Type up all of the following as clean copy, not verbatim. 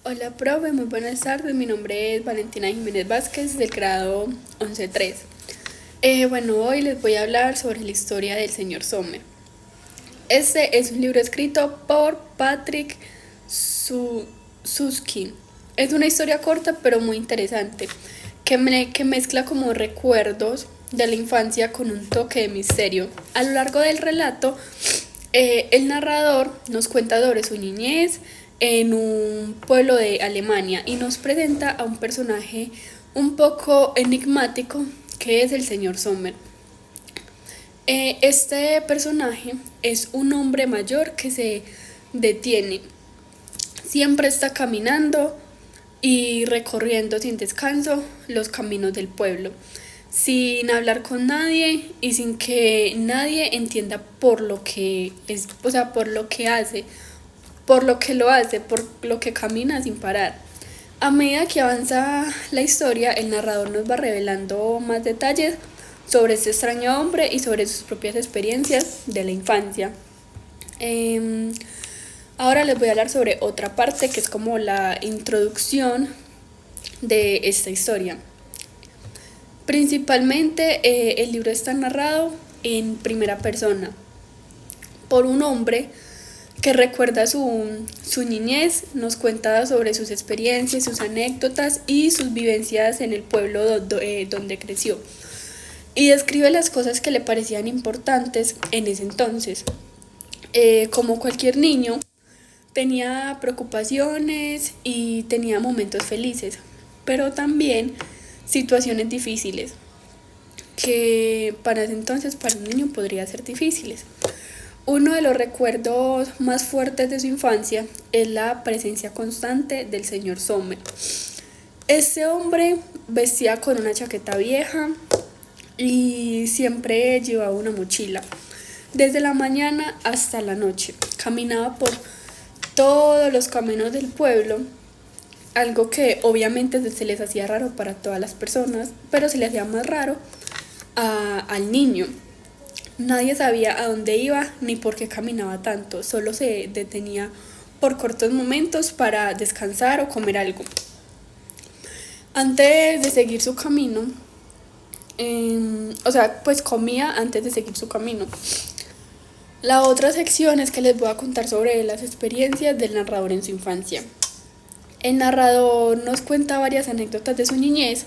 Hola, profe, muy buenas tardes. Mi nombre es Valentina Jiménez Vázquez del grado 11.3. Bueno, hoy les voy a hablar sobre la historia del señor Sommer. Este es un libro escrito por Patrick Susskind. Es una historia corta pero muy interesante que mezcla como recuerdos de la infancia con un toque de misterio. A lo largo del relato, el narrador nos cuenta sobre su niñez en un pueblo de Alemania y nos presenta a un personaje un poco enigmático que es el señor Sommer. Este personaje es un hombre mayor que se detiene, siempre está caminando y recorriendo sin descanso los caminos del pueblo, sin hablar con nadie y sin que nadie entienda por lo que es, o sea, por lo que hace, por lo que lo hace, por lo que camina sin parar. A medida que avanza la historia, el narrador nos va revelando más detalles sobre este extraño hombre y sobre sus propias experiencias de la infancia. Ahora les voy a hablar sobre otra parte que es como la introducción de esta historia. Principalmente el libro está narrado en primera persona por un hombre que recuerda su niñez, nos cuenta sobre sus experiencias, sus anécdotas y sus vivencias en el pueblo donde creció. Y describe las cosas que le parecían importantes en ese entonces. Como cualquier niño, tenía preocupaciones y tenía momentos felices, pero también situaciones difíciles, que para ese entonces para un niño podría ser difíciles. Uno de los recuerdos más fuertes de su infancia es la presencia constante del señor Sommer. Este hombre vestía con una chaqueta vieja y siempre llevaba una mochila. Desde la mañana hasta la noche caminaba por todos los caminos del pueblo, algo que obviamente se les hacía raro para todas las personas, pero se le hacía más raro al niño. Nadie sabía a dónde iba ni por qué caminaba tanto, solo se detenía por cortos momentos para descansar o comer algo. Antes de seguir su camino, pues comía antes de seguir su camino. La otra sección es que les voy a contar sobre las experiencias del narrador en su infancia. El narrador nos cuenta varias anécdotas de su niñez.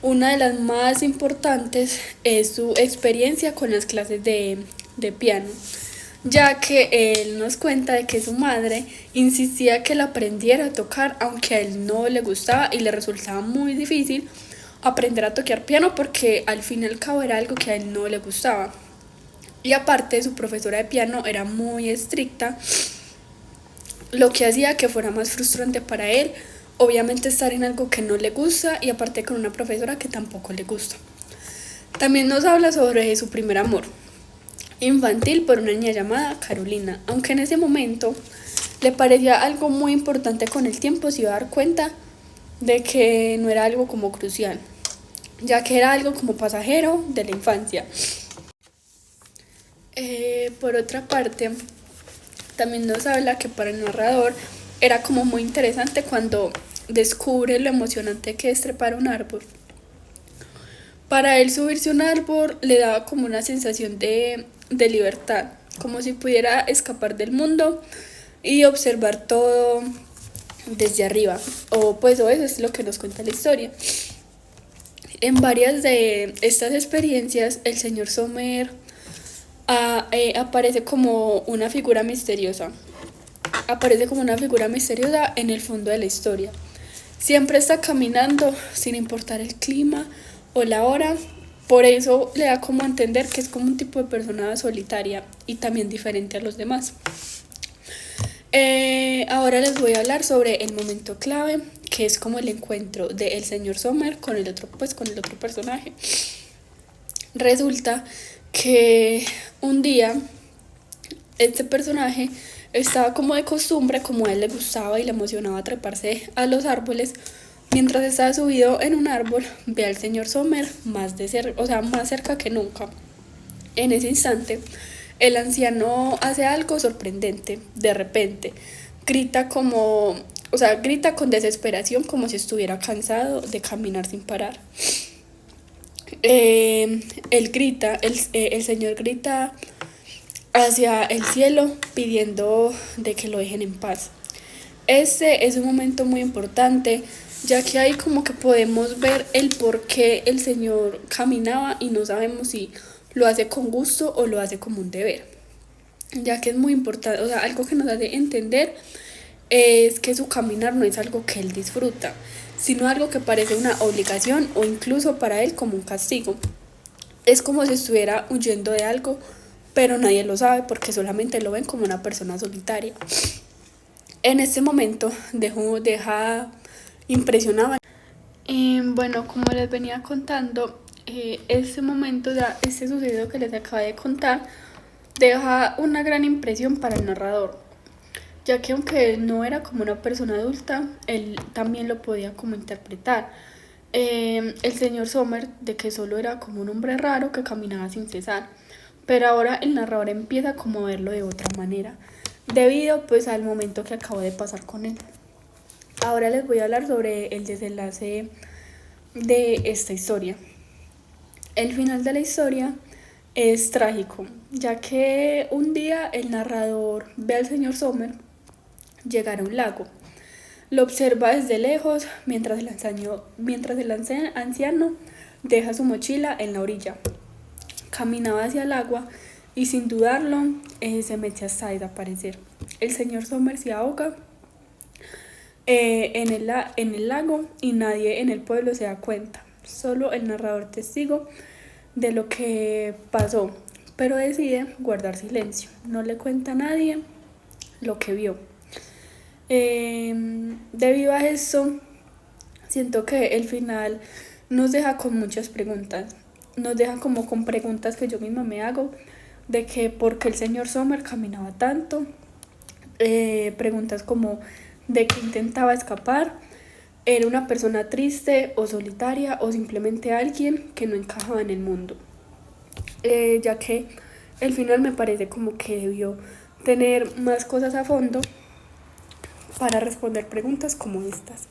Una de las más importantes es su experiencia con las clases de piano, ya que él nos cuenta de que su madre insistía que él aprendiera a tocar, aunque a él no le gustaba y le resultaba muy difícil aprender a tocar piano porque al fin y al cabo era algo que a él no le gustaba. Y aparte su profesora de piano era muy estricta, lo que hacía que fuera más frustrante para él, obviamente estar en algo que no le gusta y aparte con una profesora que tampoco le gusta. También nos habla sobre su primer amor infantil por una niña llamada Carolina, aunque en ese momento le parecía algo muy importante. Con el tiempo se iba a dar cuenta de que no era algo como crucial, ya que era algo como pasajero de la infancia. Por otra parte, también nos habla que para el narrador era como muy interesante cuando descubre lo emocionante que es trepar un árbol. Para él subirse a un árbol le daba como una sensación de libertad, como si pudiera escapar del mundo y observar todo desde arriba, o eso es lo que nos cuenta la historia. En varias de estas experiencias el señor Sommer aparece como una figura misteriosa. Aparece como una figura misteriosa en el fondo de la historia. Siempre está caminando sin importar el clima o la hora. Por eso le da como a entender que es como un tipo de persona solitaria y también diferente a los demás. Ahora les voy a hablar sobre el momento clave, que es como el encuentro del señor Sommer con el otro personaje. Resulta que un día este personaje estaba como de costumbre, como a él le gustaba y le emocionaba treparse a los árboles. Mientras estaba subido en un árbol, ve al señor Sommer más cerca que nunca. En ese instante, el anciano hace algo sorprendente. De repente, grita como O sea, grita con desesperación como si estuviera cansado de caminar sin parar. Él grita, el Señor grita hacia el cielo pidiendo de que lo dejen en paz. Este es un momento muy importante, ya que ahí como que podemos ver el por qué el Señor caminaba y no sabemos si lo hace con gusto o lo hace como un deber, ya que es muy importante, o sea, algo que nos hace entender es que su caminar no es algo que él disfruta, sino algo que parece una obligación o incluso para él como un castigo. Es como si estuviera huyendo de algo, pero nadie lo sabe porque solamente lo ven como una persona solitaria. En este momento deja impresionado. Bueno, como les venía contando, este momento, este suceso que les acabo de contar, deja una gran impresión para el narrador, ya que aunque él no era como una persona adulta, él también lo podía como interpretar. El señor Sommer de que solo era como un hombre raro que caminaba sin cesar, pero ahora el narrador empieza como a verlo de otra manera, debido pues al momento que acabo de pasar con él. Ahora les voy a hablar sobre el desenlace de esta historia. El final de la historia es trágico, ya que un día el narrador ve al señor Sommer llegar a un lago. Lo observa desde lejos mientras el anciano deja su mochila en la orilla. Caminaba hacia el agua y sin dudarlo se mete hasta desaparecer. El señor Sommer se ahoga en el lago y nadie en el pueblo se da cuenta. Solo el narrador testigo de lo que pasó, pero decide guardar silencio. No le cuenta a nadie lo que vio. Debido a eso, siento que el final nos deja con muchas preguntas. Nos deja como con preguntas que yo misma me hago, de que por qué el señor Sommer caminaba tanto. Preguntas como de que intentaba escapar, era una persona triste o solitaria o simplemente alguien que no encajaba en el mundo. Ya que el final me parece como que debió tener más cosas a fondo para responder preguntas como estas.